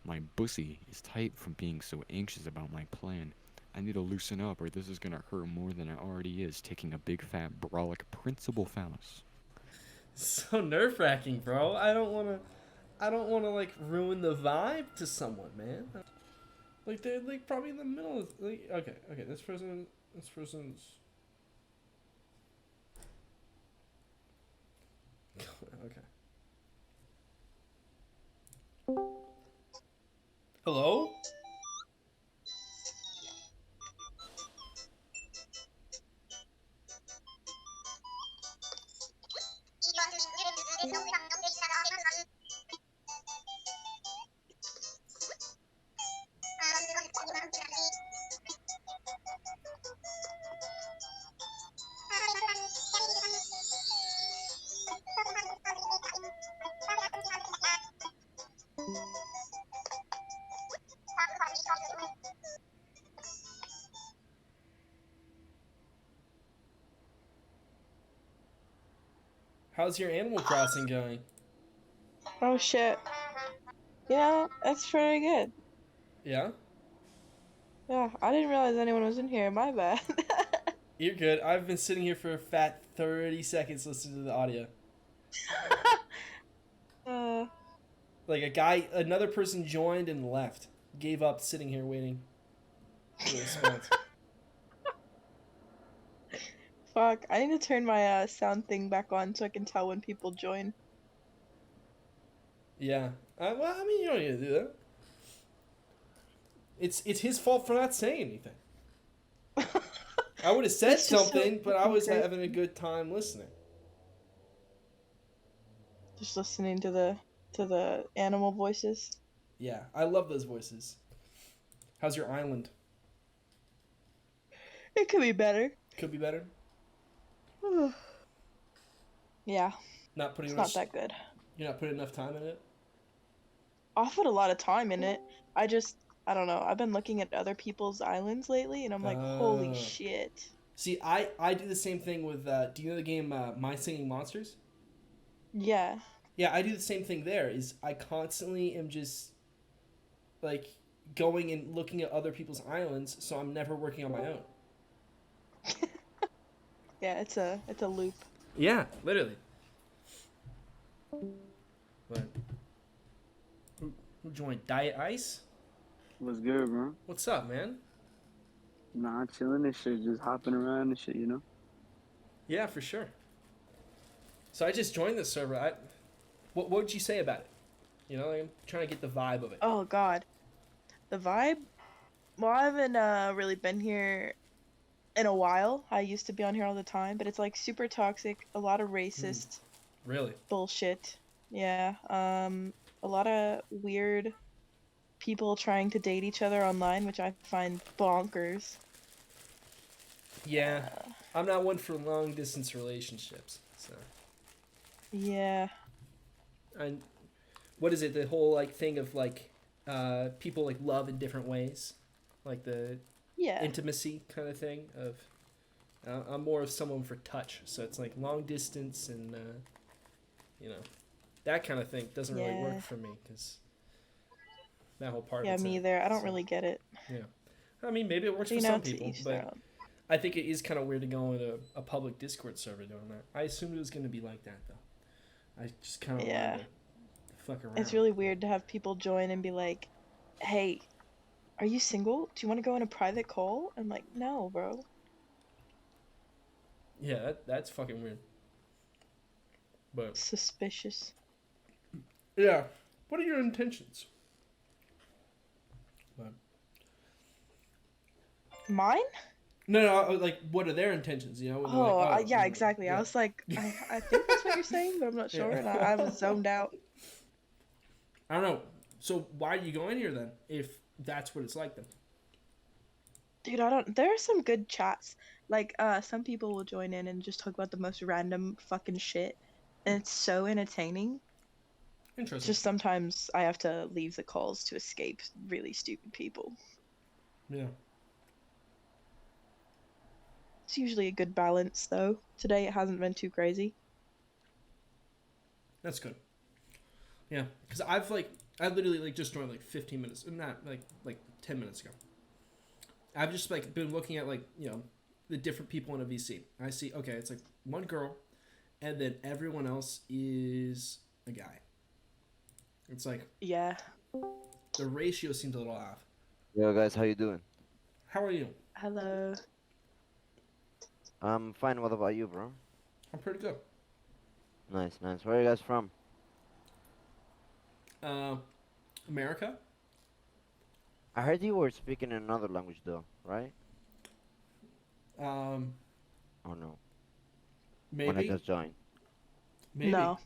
My bussy is tight from being so anxious about my plan. I need to loosen up or this is gonna hurt more than it already is taking a big fat brolic principal phallus. So nerve wracking, bro. I don't wanna like ruin the vibe to someone, man. Like they're like probably in the middle of like okay, this person's okay. Hello? How's your Animal Crossing going? Oh shit. Yeah, that's pretty good. Yeah? Yeah, I didn't realize anyone was in here. My bad. You're good. I've been sitting here for a fat 30 seconds listening to the audio. uh, Like another person joined and left. Gave up sitting here waiting for a response. fuck. I need to turn my sound thing back on so I can tell when people join. Yeah. Well, I mean, you don't need to do that. It's his fault for not saying anything. I would have said It's just so something, but I fucking was crazy. having a good time listening. Just listening to the animal voices. Yeah, I love those voices. How's your island? It could be better. Could be better. Yeah, Not putting it's not much. that good. You're not putting enough time in it. I put a lot of time in it. I just, I don't know. I've been looking at other people's islands lately, and I'm like, holy Uh, shit. See, I do the same thing with. Do you know the game My Singing Monsters? Yeah. Yeah, I do the same thing there. Is I constantly am just like going and looking at other people's islands, so I'm never working on my own. Yeah, it's a loop. Yeah, literally. But who joined Diet Ice? What's good, bro? What's up, man? Nah, chilling and shit, just hopping around and shit, you know? Yeah, for sure. So I just joined this server. What would you say about it? You know, like, I'm trying to get the vibe of it. Oh God. The vibe? Well, I haven't really been here in a while. I used to be on here all the time, but it's like super toxic, a lot of Hmm, racist really? bullshit. Yeah. A lot of weird people trying to date each other online, which I find bonkers. Yeah, Uh, I'm not one for long distance relationships. So, yeah. and what is it? The whole like thing of like people like love in different ways, like the Yeah. intimacy kind of thing. Of I'm more of someone for touch, so it's like long distance and you know that kind of thing doesn't really work Yeah. for me because that whole part of Yeah, it's me not. either. I don't So really get it. yeah, I mean maybe it works But for you know, some to people, each their but own. I think it is kind of weird to go into a public Discord server doing that. I assumed it was going to be like that though. I just kind of wanted Yeah. to fuck It's around. really weird to have people join and be like, "Hey, are you single? Do you want to go in a private call?" I'm like, "No, bro." Yeah, that's fucking weird. But Suspicious. yeah, what are your intentions? But, Mine? no, like what are their intentions? You know, when they're like, Oh, oh, yeah, exactly. I yeah, was like, I think that's what you're saying, but I'm not sure, yeah. and I was zoned out. I don't know. So why do you go in here then? If that's what it's like then? Dude, I don't. There are some good chats. Like, some people will join in and just talk about the most random fucking shit, and it's so entertaining. It's Interesting. just sometimes I have to leave the calls to escape really stupid people. Yeah, It's usually a good balance, though. Today it hasn't been too crazy. that's good. Yeah, because I've like I literally like just joined like 15 minutes, not like 10 minutes ago. I've just like been looking at like the different people in a VC. I see okay, it's like one girl, and then everyone else is a guy. It's like Yeah. the ratio seems a little off. Yo guys, how you doing? How are you? Hello. I'm fine. What about you, bro? I'm pretty good. Nice, nice. Where are you guys from? America? I heard you were speaking in another language though, right? Um, Oh no. When I maybe. just joined. Maybe. No.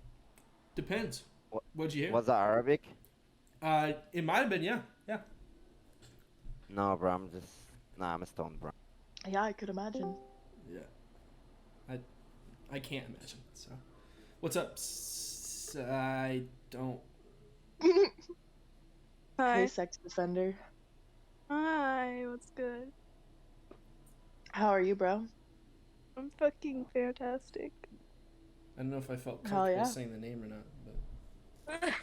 Depends. What- What'd you hear? Was that Arabic? It might have been, yeah. Yeah. No, bro. I'm a stone, bro. Yeah, I could imagine. Yeah. I can't imagine. So, what's up? I don't. Hey, Hi. sex defender. Hi, what's good? How are you, bro? I'm fucking fantastic. I don't know if I felt Hell comfortable yeah. saying the name or not, but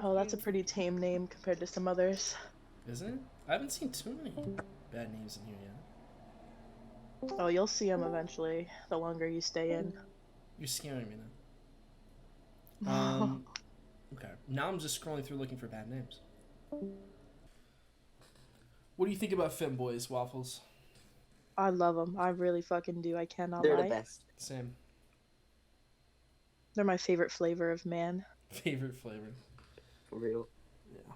Oh, that's a pretty tame name compared to some others. isn't it? I haven't seen too many bad names in here yet. Oh, you'll see them eventually, the longer you stay in. You're scaring me now. Okay. Now I'm just scrolling through looking for bad names. What do you think about femboys, Waffles? I love them. I really fucking do. I cannot They're lie. the best. Same. They're my favorite flavor of man. Favorite flavor. For real. Yeah.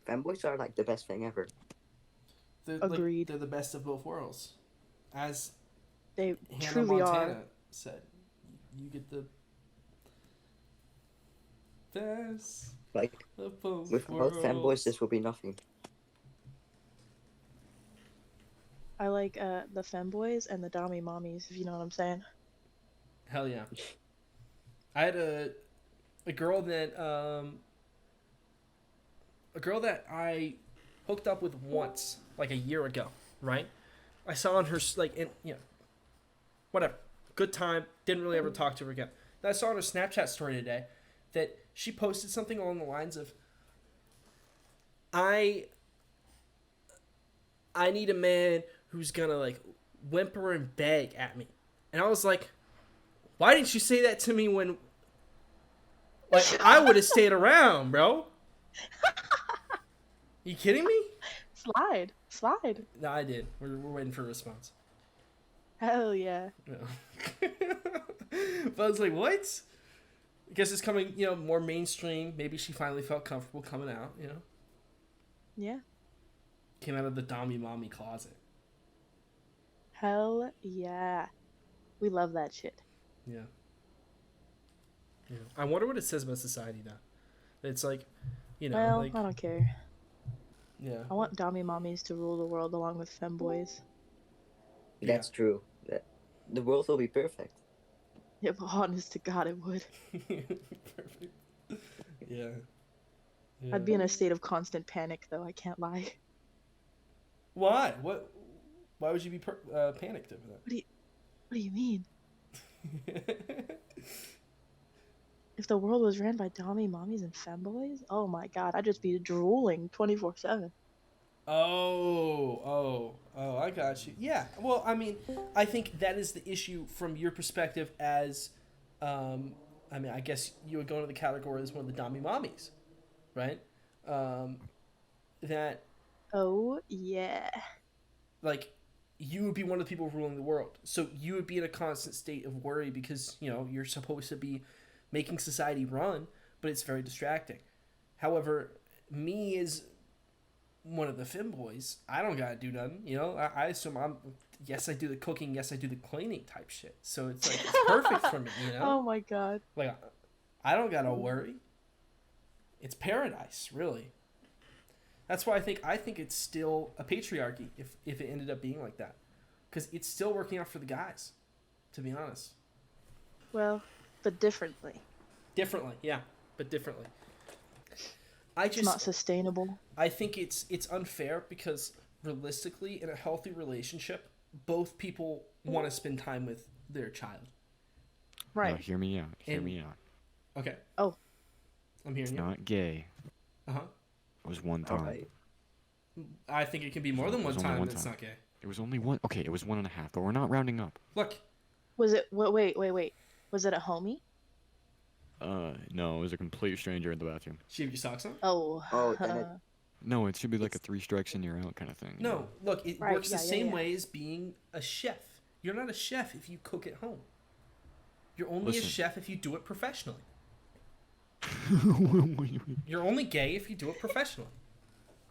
Femboys are like the best thing ever. They're, Agreed. They're the best of both worlds. As They Hannah truly Montana are. said, you get the best Like, of both with worlds. both femboys, this will be nothing. I like the femboys and the dommy mommies, if you know what I'm saying. Hell yeah. I had a girl that I hooked up with once, like a year ago, right? I saw on her whatever, good time. Didn't really ever talk to her again. Then I saw on her Snapchat story today that she posted something along the lines of, I need a man who's gonna like whimper and beg at me. And I was like, why didn't you say that to me when like I would have stayed around, bro? You kidding me? Slide. No, I did. We're waiting for a response. Hell yeah. No. But I was like, what? I guess it's coming, more mainstream. Maybe she finally felt comfortable coming out, Yeah. Came out of the Dommy Mommy closet. Hell yeah. We love that shit. Yeah. Yeah. I wonder what it says about society now. It's like, Well, like, I don't care. yeah. I want dommy mommies to rule the world along with femboys. Yeah. That's true. The world will be perfect. Yeah, but honest to God, it would. Perfect. Yeah. Yeah. I'd be in a state of constant panic, though. I can't lie. Why? Why would you be panicked over What do you mean? that? If the world was ran by dommy mommies and femboys, oh my God, I'd just be drooling 24/7. Oh, I got you. Yeah. Well, I mean, I think that is the issue from your perspective as, I guess you would go into the category as one of the Dommy Mommies, right? That, Oh yeah. like, you would be one of the people ruling the world. So you would be in a constant state of worry because, you're supposed to be making society run, but it's very distracting. However, me as one of the femboys, I don't gotta do nothing. I assume yes, I do the cooking, yes, I do the cleaning type shit. So it's like it's perfect for me. Oh my God. Like I don't gotta worry. It's paradise, really. That's why I think it's still a patriarchy if it ended up being like that, because it's still working out for the guys, to be honest. Well, but differently. Differently, yeah, but differently. It's not sustainable. I think it's unfair because realistically, in a healthy relationship, both people want to spend time with their child. Now, Right. hear me out. Hear And- me out. Okay. Oh. I'm hearing It's you. not gay. Uh huh. It was one time. Alright. I think it can be more than one There's only time. one That's time. not gay. It was only one. Okay, it was 1.5, but we're not rounding up. Look, Was it? Wait. Was it a homie? No, it was a complete stranger in the bathroom. she have your socks on? Oh. Oh, then it- No, it should be like a 3 strikes and you're out kind of thing. you No, know? look, it Right, works the yeah, yeah, same yeah. way as being a chef. You're not a chef if you cook at home. You're only a Listen. chef if you do it professionally. Hey, You're only gay if you do it professionally.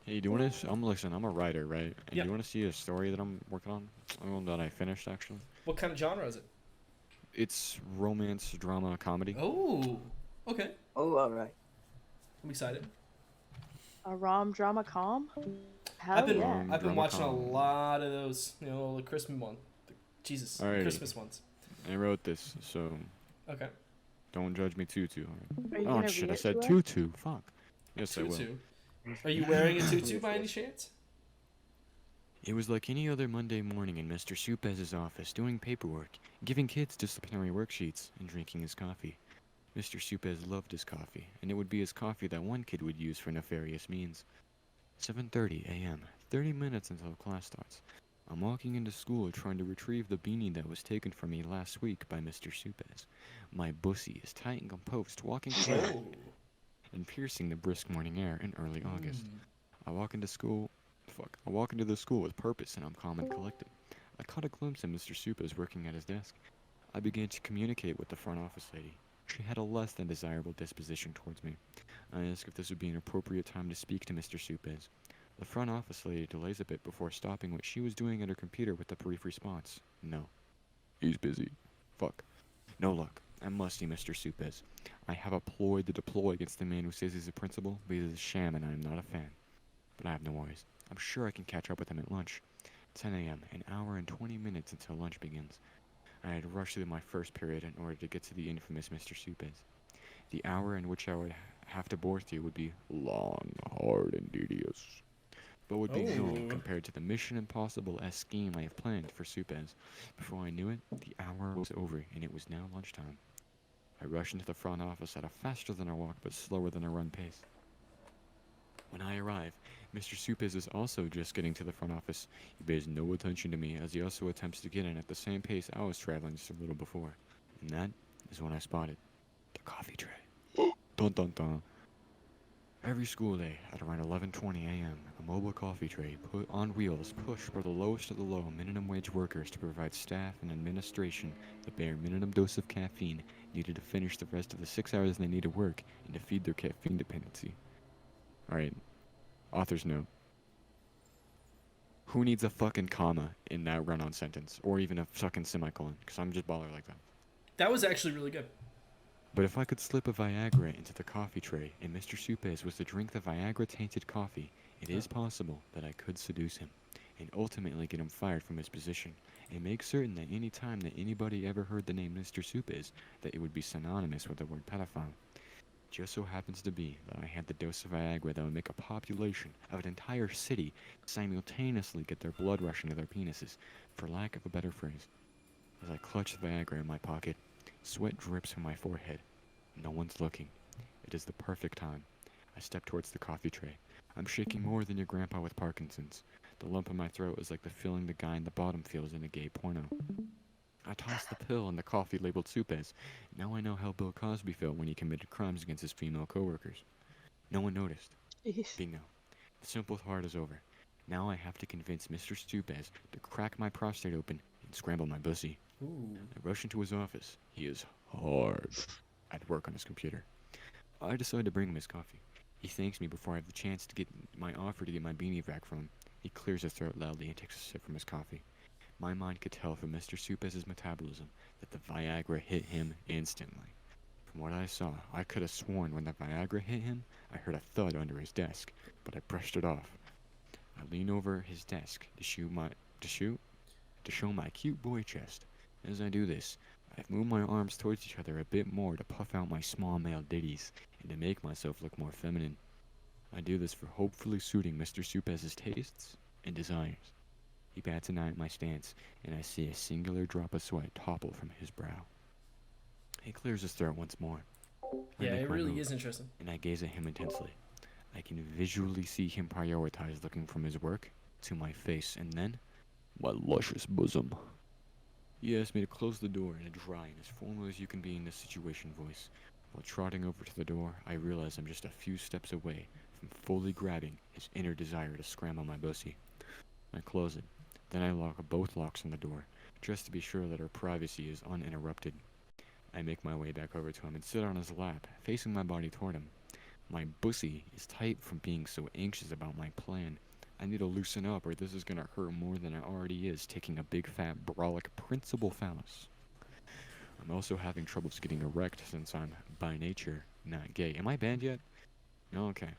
do you want to? I'm a writer, right? And Yeah. do you want to see a story that I'm working on? Well, that I finished actually. What kind of genre is it? It's romance, drama, comedy. Oh, okay. Oh, alright. I'm excited. A rom drama com? Hell I've been yeah. Rom- I've been drama watching a com. lot of those, the Christmas one. Jesus, the Alrighty. Christmas ones. I wrote this, so Okay. don't judge me too hard. Are you Oh gonna shit! read I it said to us? tutu. Fuck. Yes, I will. Tutu. Are you wearing a tutu by any chance? It was like any other Monday morning in Mr. Supez's office, doing paperwork, giving kids disciplinary worksheets, and drinking his coffee. Mr. Supez loved his coffee, and it would be his coffee that one kid would use for nefarious means. 7:30 a.m., 30 minutes until class starts. I'm walking into school trying to retrieve the beanie that was taken from me last week by Mr. Supez. My bussy is tight and composed, walking clear Oh. and piercing the brisk morning air in early August. Mm. I walk into the school with purpose, and I'm calm and collected. I caught a glimpse of Mr. Supez working at his desk. I began to communicate with the front office lady. She had a less than desirable disposition towards me. I asked if this would be an appropriate time to speak to Mr. Supez. The front office lady delays a bit before stopping what she was doing at her computer with a brief response. No. He's busy. Fuck. No luck. I must see Mr. Supez. I have a ploy to deploy against the man who says he's a principal, but he's a sham and I am not a fan. But I have no worries. I'm sure I can catch up with him at lunch. 10 a.m., an hour and 20 minutes until lunch begins. I had rushed through my first period in order to get to the infamous Mr. Supez. The hour in which I would have to bore through would be long, hard, and tedious, but would be Oh. no compared to the Mission Impossible-esque scheme I have planned for Supez. Before I knew it, the hour was over, and it was now lunchtime. I rushed into the front office at a faster than a walk but slower than a run pace. When I arrive, Mr. Supez is also just getting to the front office. He pays no attention to me as he also attempts to get in at the same pace I was traveling just a little before. And that is when I spotted the coffee tray. Dun dun dun. Every school day at around 11:20 a.m., a mobile coffee tray put on wheels pushed by the lowest of the low minimum wage workers to provide staff and administration the bare minimum dose of caffeine needed to finish the rest of the 6 hours they need to work and to feed their caffeine dependency. Alright, author's note. Who needs a fucking comma in that run-on sentence? Or even a fucking semicolon? Because I'm just baller like that. That was actually really good. But if I could slip a Viagra into the coffee tray and Mr. Supez was to drink the Viagra-tainted coffee, it is possible that I could seduce him and ultimately get him fired from his position and make certain that any time that anybody ever heard the name Mr. Supez, that it would be synonymous with the word pedophile. Just so happens to be that I had the dose of Viagra that would make a population of an entire city simultaneously get their blood rushing to their penises, for lack of a better phrase. As I clutch the Viagra in my pocket, sweat drips from my forehead. No one's looking. It is the perfect time. I step towards the coffee tray. I'm shaking more than your grandpa with Parkinson's. The lump in my throat is like the feeling the guy in the bottom feels in a gay porno. I toss the pill in the coffee labeled Supez. Now I know how Bill Cosby felt when he committed crimes against his female coworkers. No one noticed. Jeez. Bingo. The simple part is over. Now I have to convince Mr. Supez to crack my prostate open and scramble my pussy. Ooh. I rush into his office. He is hard at work on his computer. I decide to bring him his coffee. He thanks me before I have the chance to get my offer to get my beanie back from him. He clears his throat loudly and takes a sip from his coffee. My mind could tell from Mr. Supez's metabolism that the Viagra hit him instantly. From what I saw, I could have sworn when the Viagra hit him, I heard a thud under his desk, but I brushed it off. I lean over his desk to show my cute boy chest. As I do this, I've moved my arms towards each other a bit more to puff out my small male ditties and to make myself look more feminine. I do this for hopefully suiting Mr. Supez's tastes and desires. He bats an eye at my stance, and I see a singular drop of sweat topple from his brow. He clears his throat once more. I Yeah, make it my really move, is interesting. and I gaze at him intensely. I can visually see him prioritize looking from his work to my face, and then my luscious bosom. He asked me to close the door in a dry and as formal as you can be in this situation voice. While trotting over to the door, I realize I'm just a few steps away from fully grabbing his inner desire to scramble my pussy. I close it. Then I lock both locks on the door, just to be sure that our privacy is uninterrupted. I make my way back over to him and sit on his lap, facing my body toward him. My pussy is tight from being so anxious about my plan. I need to loosen up or this is gonna hurt more than it already is, taking a big fat brolic principal phallus. I'm also having troubles getting erect since I'm, by nature, not gay. Am I banned yet? No, okay.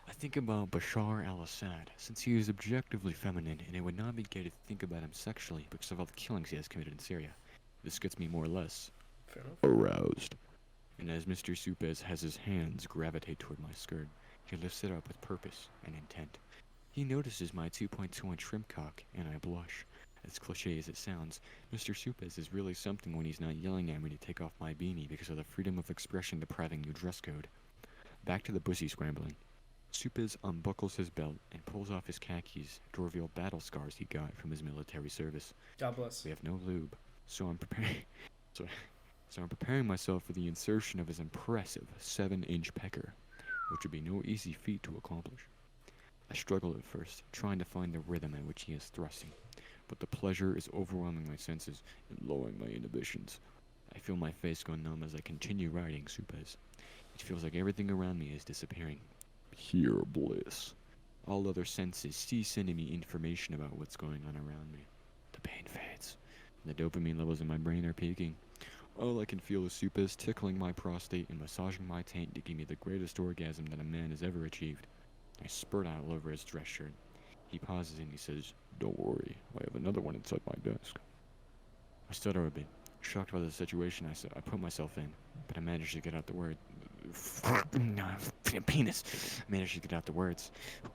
I think about Bashar al-Assad, since he is objectively feminine, and it would not be gay to think about him sexually because of all the killings he has committed in Syria. This gets me more or less Fair enough. aroused. And as Mr. Supez has his hands gravitate toward my skirt, he lifts it up with purpose and intent. He notices my 2.2-inch shrimp cock, and I blush. As cliche as it sounds, Mr. Supez is really something when he's not yelling at me to take off my beanie because of the freedom of expression depriving new dress code. Back to the pussy scrambling. Supez unbuckles his belt and pulls off his khakis to reveal battle scars he got from his military service. God bless. We have no lube, so I'm preparing. So I'm preparing myself for the insertion of his impressive 7-inch pecker, which would be no easy feat to accomplish. I struggle at first, trying to find the rhythm at which he is thrusting, but the pleasure is overwhelming my senses and lowering my inhibitions. I feel my face go numb as I continue riding Supez. It feels like everything around me is disappearing. Pure bliss. All other senses cease sending me information about what's going on around me. The pain fades. The dopamine levels in my brain are peaking. All I can feel is Supez tickling my prostate and massaging my taint to give me the greatest orgasm that a man has ever achieved. I spurt out all over his dress shirt. He pauses and he says, "Don't worry, I have another one inside my desk." I stutter a bit. Shocked by the situation, I put myself in, but I managed to get out the word. Penis. I managed to get out the words.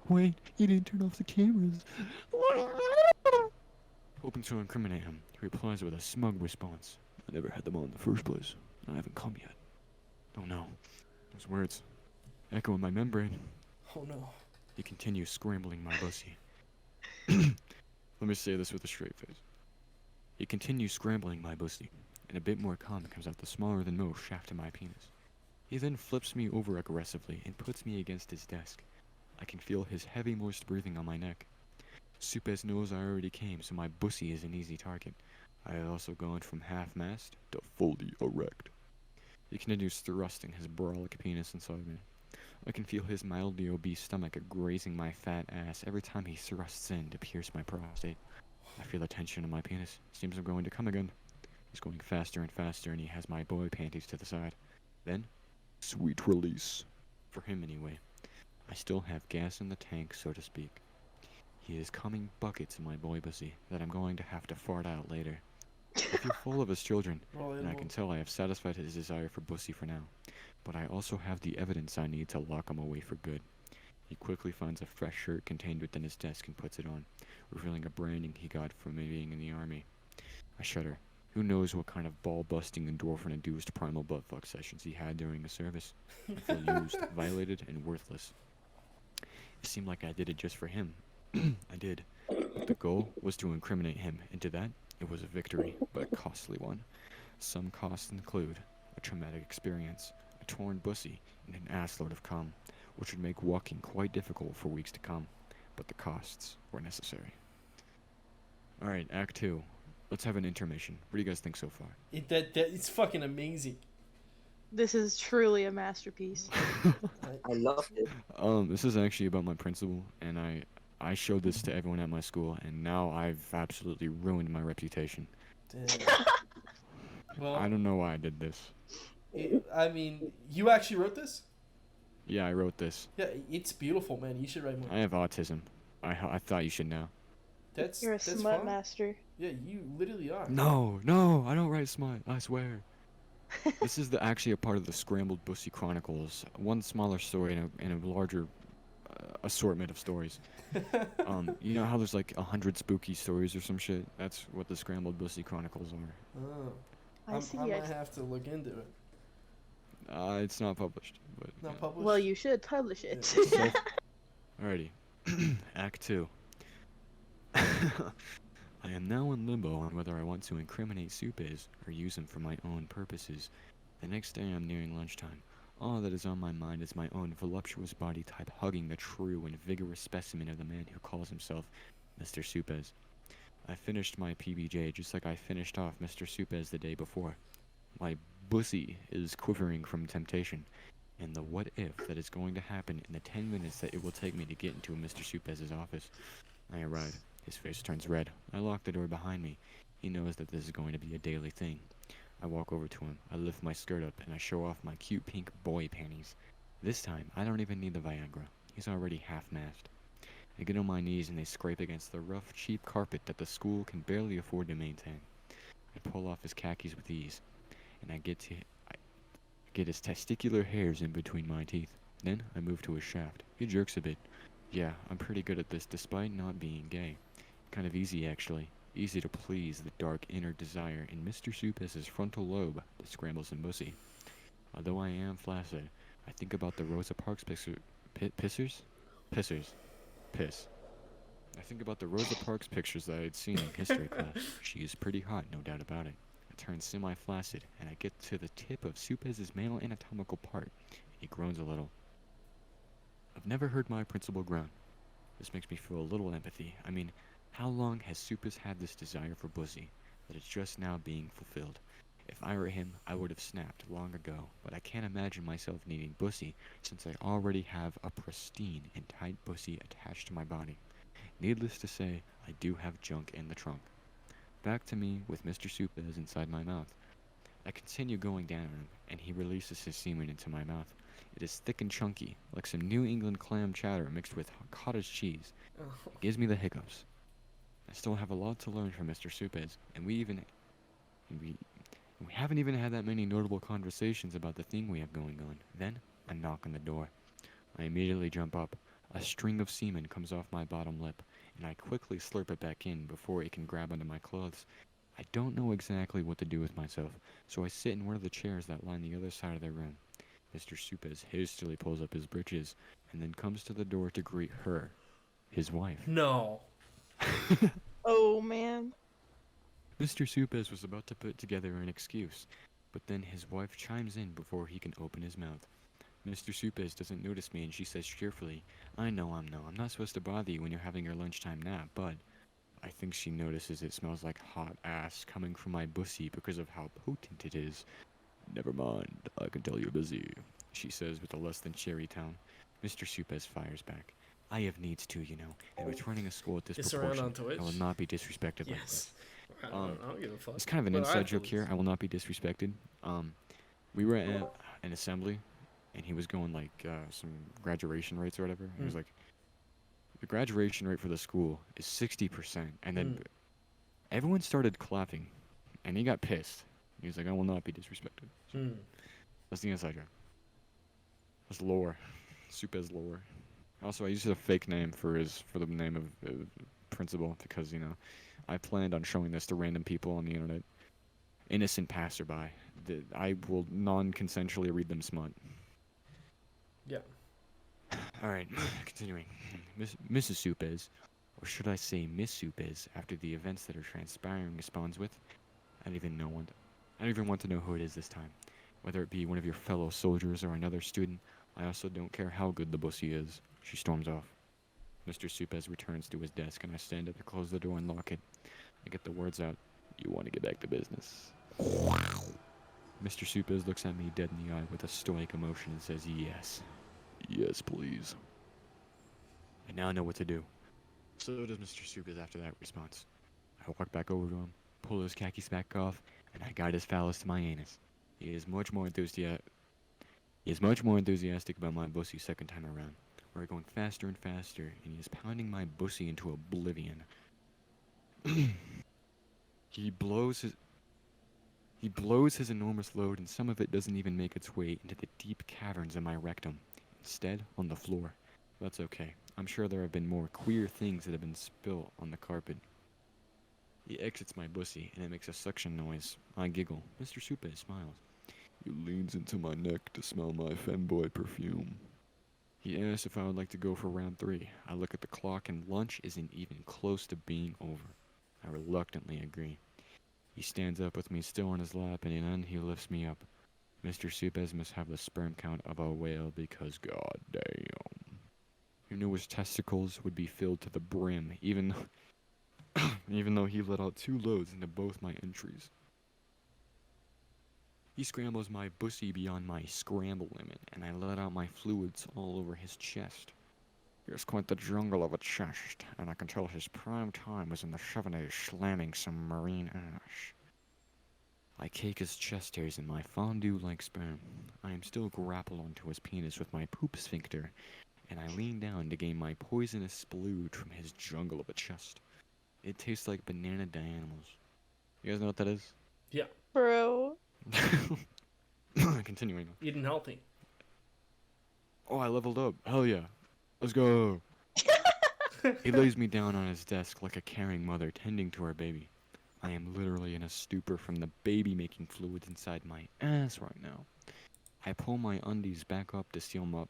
Wait, he didn't turn off the cameras. Hoping to incriminate him, he replies with a smug response. I never had them on in the first place. I haven't come yet. Oh no. Those words echo in my membrane. Oh no. He continues scrambling my pussy. Let me say this with a straight face. He continues scrambling my pussy, and a bit more calm comes out the smaller than most shaft of my penis. He then flips me over aggressively and puts me against his desk. I can feel his heavy, moist breathing on my neck. Supez knows I already came, so my pussy is an easy target. I have also gone from half-mast to fully erect. He continues thrusting his brolic penis inside me. I can feel his mildly obese stomach grazing my fat ass every time he thrusts in to pierce my prostate. I feel the tension in my penis. Seems I'm going to come again. He's going faster and faster, and he has my boy panties to the side. Then, sweet release. For him, anyway. I still have gas in the tank, so to speak. He is coming buckets in my boy pussy that I'm going to have to fart out later. I feel full of his children, and I can tell I have satisfied his desire for pussy for now. But I also have the evidence I need to lock him away for good. He quickly finds a fresh shirt contained within his desk and puts it on, revealing a branding he got from me being in the army. I shudder. Who knows what kind of ball-busting endorphin-induced primal butt-fuck sessions he had during the service. I feel used, violated, and worthless. It seemed like I did it just for him. I did. But the goal was to incriminate him, and to that, it was a victory, but a costly one. Some costs include a traumatic experience, a torn pussy, and an assload of cum, which would make walking quite difficult for weeks to come. But the costs were necessary. Alright, Act 2. Let's have an intermission. What do you guys think so far? It's fucking amazing. This is truly a masterpiece. I loved it. This is actually about my principal, and I showed this to everyone at my school, and now I've absolutely ruined my reputation. Damn. Well, I don't know why I did this. I mean, you actually wrote this? Yeah, I wrote this. Yeah, it's beautiful, man. You should write more. I have autism. I thought you should know. You're a That's smut fine. master. Yeah, you literally are. No, I don't write smut. I swear. This is actually a part of the Scrambled Pussy Chronicles. One smaller story in a larger assortment of stories. You know how there's like 100 spooky stories or some shit? That's what the Scrambled Bussy Chronicles are. Oh. I see. I I might have to look into it. It's not published, but Not yeah. published. Well, you should publish it. So- Alrighty. Act 2. I am now in limbo on whether I want to incriminate Supes or use him for my own purposes. The next day I'm nearing lunchtime. All that is on my mind is my own voluptuous body type hugging the true and vigorous specimen of the man who calls himself Mr. Supes. I finished my PBJ just like I finished off Mr. Supes the day before. My bussy is quivering from temptation, and the what if that is going to happen in the 10 minutes that it will take me to get into Mr. Supes' office. I arrive. His face turns red. I lock the door behind me. He knows that this is going to be a daily thing. I walk over to him. I lift my skirt up and I show off my cute pink boy panties. This time, I don't even need the Viagra. He's already half-mast. I get on my knees and they scrape against the rough, cheap carpet that the school can barely afford to maintain. I pull off his khakis with ease, and I get his testicular hairs in between my teeth. Then I move to his shaft. He jerks a bit. Yeah, I'm pretty good at this despite not being gay. Kind of easy, actually. Easy to please the dark inner desire in Mr. Supes' frontal lobe that scrambles in bussy. Although I am flaccid, I think about the Rosa Parks pissers? Piss. I think about the Rosa Parks pictures that I had seen in history class. She is pretty hot, no doubt about it. I turn semi-flaccid, and I get to the tip of Supes' male anatomical part. He groans a little. I've never heard my principal groan. This makes me feel a little empathy. I mean, how long has Supes had this desire for bussy, that it's just now being fulfilled? If I were him, I would have snapped long ago, but I can't imagine myself needing bussy since I already have a pristine and tight bussy attached to my body. Needless to say, I do have junk in the trunk. Back to me with Mr. Supes inside my mouth. I continue going down on him, and he releases his semen into my mouth. It is thick and chunky, like some New England clam chowder mixed with cottage cheese. Oh. It gives me the hiccups. I still have a lot to learn from Mr. Supes, and we haven't even had that many notable conversations about the thing we have going on. Then, a knock on the door. I immediately jump up. A string of semen comes off my bottom lip, and I quickly slurp it back in before it can grab onto my clothes. I don't know exactly what to do with myself, so I sit in one of the chairs that line the other side of the room. Mr. Supes hastily pulls up his breeches, and then comes to the door to greet her, his wife. No. Oh man. Mr. Supes was about to put together an excuse, but then his wife chimes in before he can open his mouth. Mr. Supes doesn't notice me and she says cheerfully, I'm not supposed to bother you when you're having your lunchtime nap, but I think she notices it smells like hot ass coming from my bussy because of how potent it is. Never mind, I can tell you're busy, she says with a less than cheery tone. Mr. Supes fires back. I have needs too, you know, and returning a school at this It's around proportion, on Twitch? I will not be disrespected like this. Yes. I don't give a fuck. It's kind of an But I inside joke believe- here. I will not be disrespected. We were at an assembly, and he was going like some graduation rates or whatever. He was Mm. like, the graduation rate for the school is 60%, and then Mm. everyone started clapping, and he got pissed. He was like, I will not be disrespected. Hmm. That's the inside joke. That's lore. Supes lore. Also, I used a fake name for the name of principal because, you know, I planned on showing this to random people on the internet. Innocent passerby. I will non-consensually read them smut. Yeah. Alright, continuing. Mrs. Supes, or should I say Miss Supes, after the events that are transpiring, responds with, I don't even want to know who it is this time. Whether it be one of your fellow soldiers or another student, I also don't care how good the bussy is. She storms off. Mr. Supes returns to his desk, and I stand up to close the door and lock it. I get the words out, you want to get back to business. Mr. Supes looks at me dead in the eye with a stoic emotion and says, yes. Yes, please. I now know what to do. So does Mr. Supes after that response. I walk back over to him, pull his khakis back off, and I guide his phallus to my anus. He is much more enthusiastic about my bussy second time around. We're going faster and faster, and he is pounding my bussy into oblivion. He blows his enormous load, and some of it doesn't even make its way into the deep caverns of my rectum. Instead, on the floor. That's okay. I'm sure there have been more queer things that have been spilt on the carpet. He exits my bussy, and it makes a suction noise. I giggle. Mr. Supe smiles. He leans into my neck to smell my femboy perfume. He asks if I would like to go for round 3. I look at the clock, and lunch isn't even close to being over. I reluctantly agree. He stands up with me still on his lap, and then he lifts me up. Mr. Supes must have the sperm count of a whale because god damn. You knew his testicles would be filled to the brim, even though he let out 2 loads into both my entries. He scrambles my bussy beyond my scramble limit, and I let out my fluids all over his chest. He has quite the jungle of a chest, and I can tell his prime time was in the 70s slamming some marine ash. I cake his chest hairs in my fondue-like sperm. I am still grappled onto his penis with my poop sphincter, and I lean down to gain my poisonous splooge from his jungle of a chest. It tastes like banana dianimals. You guys know what that is? Yeah. Bro. Continuing. Eating healthy. Oh, I leveled up. Hell yeah. Let's go. He lays me down on his desk like a caring mother tending to her baby. I am literally in a stupor from the baby-making fluids inside my ass right now. I pull my undies back up to seal up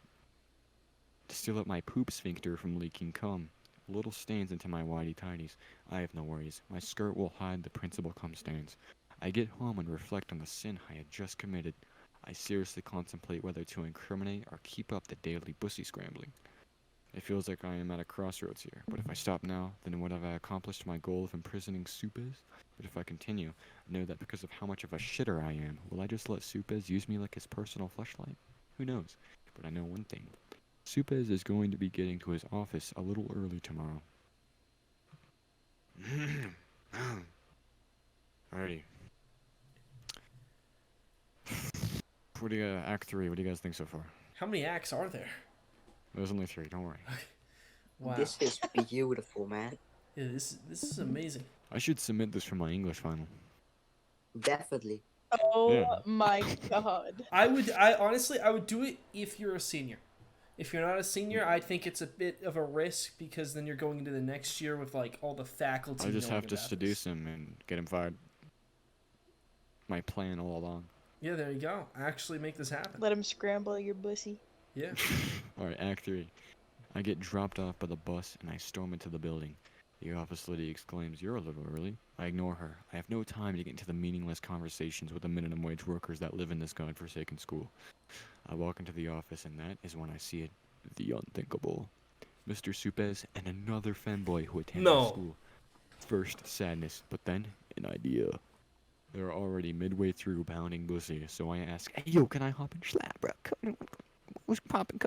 my poop sphincter from leaking cum. Little stains into my whitey-tidies. I have no worries. My skirt will hide the principal cum stains. I get home and reflect on the sin I had just committed. I seriously contemplate whether to incriminate or keep up the daily bussy scrambling. It feels like I am at a crossroads here, but if I stop now, then would have I accomplished my goal of imprisoning Supes? But if I continue, I know that because of how much of a shitter I am, will I just let Supes use me like his personal fleshlight? Who knows? But I know one thing. Supes is going to be getting to his office a little early tomorrow. Alrighty. What do you Act 3, what do you guys think so far? How many acts are there? There's only 3, don't worry. Wow. This is beautiful, man. Yeah, this is amazing. I should submit this for my English final. Definitely. Oh Yeah. my god. I honestly would do it if you're a senior. If you're not a senior, I think it's a bit of a risk because then you're going into the next year with like all the faculty. I just knowing have to about seduce this. him and get him fired. My plan all along. Yeah, there you go. Actually make this happen. Let him scramble your pussy. Yeah. Alright, Act 3. I get dropped off by the bus and I storm into the building. The office lady exclaims, "You're a little early." I ignore her. I have no time to get into the meaningless conversations with the minimum wage workers that live in this godforsaken school. I walk into the office and that is when I see it. The unthinkable. Mr. Supes and another femboy who attends the No. school. First, sadness, but then, an idea. They're already midway through pounding pussy, so I ask, "Hey, yo, can I hop in slap, bro? What's poppin'?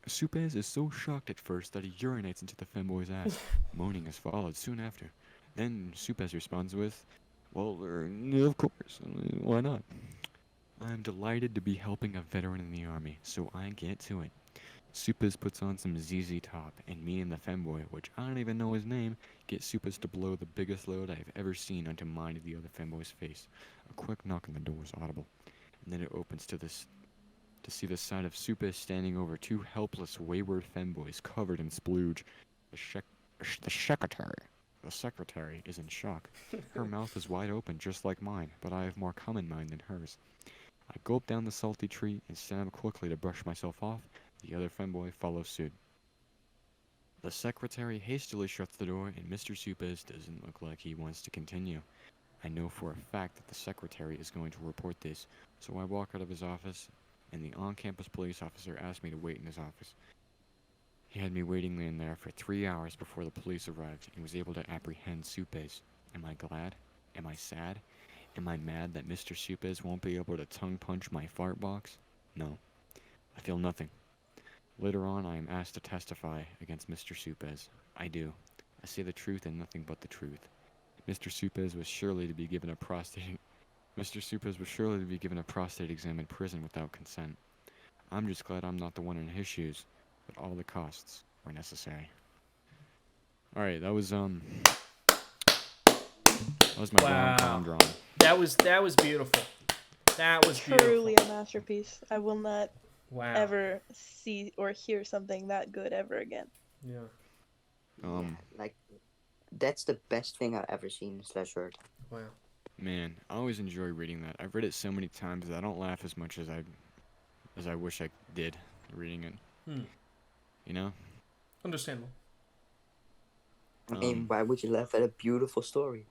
Supes is so shocked at first that he urinates into the femboy's ass. Moaning is followed soon after. Then Supes responds with, "Well, of course, why not?" I'm delighted to be helping a veteran in the army, so I get to it. Supes puts on some ZZ Top, and me and the femboy, which I don't even know his name, get Supes to blow the biggest load I've ever seen onto mine of the other femboy's face. A quick knock on the door is audible, and then it opens to see the sight of Supes standing over 2 helpless, wayward femboys covered in splooge. The secretary is in shock. Her mouth is wide open, just like mine, but I have more cum in mine than hers. I gulp down the salty treat and stand up quickly to brush myself off. The other femboy follows suit. The secretary hastily shuts the door, and Mr. Supes doesn't look like he wants to continue. I know for a fact that the secretary is going to report this, so I walk out of his office, and the on-campus police officer asked me to wait in his office. He had me waiting in there for 3 hours before the police arrived and was able to apprehend Supes. Am I glad? Am I sad? Am I mad that Mr. Supes won't be able to tongue-punch my fart box? No. I feel nothing. Later on, I am asked to testify against Mr. Supes. I do. I say the truth and nothing but the truth. Mr. Supes was surely to be given a prostate exam in prison without consent. I'm just glad I'm not the one in his shoes, but all the costs were necessary. Alright, that was my Wow. rom-com drawing. That was beautiful. That was beautiful. Truly a masterpiece. I will not Wow. ever see or hear something that good ever again. Yeah. Um, Yeah, like, that's the best thing I've ever seen slash heard. Wow. Man, I always enjoy reading that. I've read it so many times that I don't laugh as much as I wish I did reading it. Hmm. You know? Understandable. I mean, why would you laugh at a beautiful story?